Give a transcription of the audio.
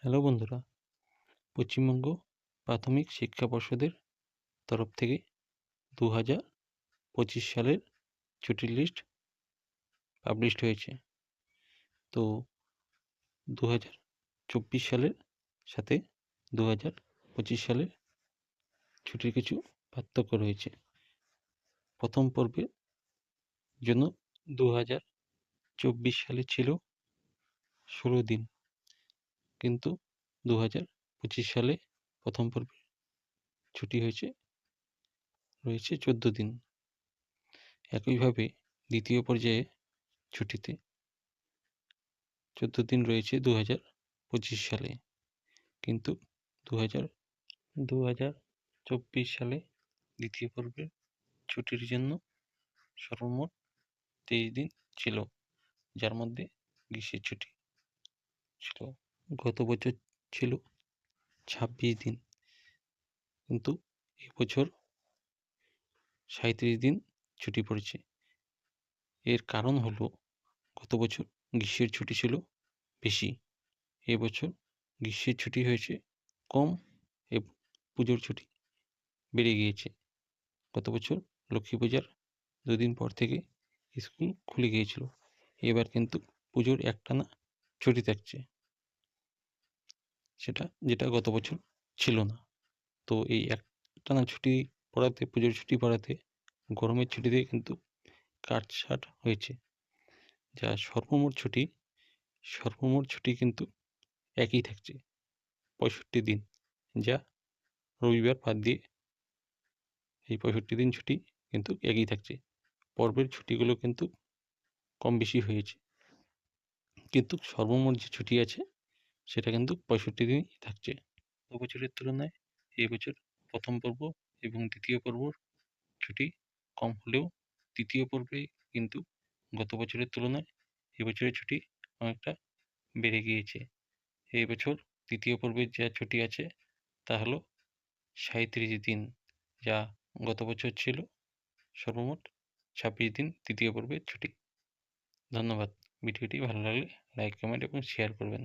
Hello বন্ধুরা, পশ্চিমবঙ্গ প্রাথমিক শিক্ষা পর্ষদের তরফ থেকে 2025 সালের ছুটির লিস্ট পাবলিশড হয়েছে। তো 2024 সালের সাথে 2025 সালের ছুটির কিছু পার্থক্য রয়েছে। প্রথম পর্বের জন্য 2024 সালে ছিল 16 দিন, কিন্তু 2025 সালে প্রথম পর্বে ছুটি রয়েছে 14 দিন। একইভাবে দ্বিতীয় পর্যায়ে ছুটিতে 14 দিন রয়েছে 2025 সালে, কিন্তু 2024 সালে দ্বিতীয় পর্বের ছুটির জন্য সর্বমোট 23 দিন ছিল, যার মধ্যে গ্রীষ্মের ছুটি ছিল। গত বছর ছিল 26 দিন, কিন্তু এবছর 37 দিন ছুটি পড়েছে। এর কারণ হলো, গত বছর গ্রীষ্মের ছুটি ছিল বেশি, এবছর গ্রীষ্মের ছুটি হয়েছে কম এবং পুজোর ছুটি বেড়ে গিয়েছে। গত বছর লক্ষ্মী পূজার 2 দিন পর থেকে স্কুল খুলে গিয়েছিল, এবার কিন্তু পুজোর একটানা ছুটি থাকছে, যেটা গত বছর ছিল না। তো এই একটানা ছুটি পড়াতে, পুজোর ছুটি পড়াতে গরমের ছুটিতে কিন্তু কাটছাঁট হয়েছে। যা সর্বমোট ছুটি কিন্তু একই থাকছে 65 দিন, যা রবিবার বাদ দিয়ে এই 65 দিন ছুটি কিন্তু একই থাকছে। পর্বের ছুটিগুলো কিন্তু কম বেশি হয়েছে, কিন্তু সর্বমোট যে ছুটি আছে সেটা কিন্তু 65 দিনই থাকছে। গত বছরের তুলনায় এবছর প্রথম পর্ব এবং দ্বিতীয় পর্বর ছুটি কম হলেও তৃতীয় পর্বে কিন্তু গত বছরের তুলনায় এবছরের ছুটি অনেকটা বেড়ে গিয়েছে। এই বছর তৃতীয় পর্বের যা ছুটি আছে তা হলো 37 দিন, যা গত বছর ছিল সর্বমোট 26 দিন তৃতীয় পর্বের ছুটি। ধন্যবাদ। ভিডিওটি ভালো লাগলে লাইক, কমেন্ট এবং শেয়ার করবেন।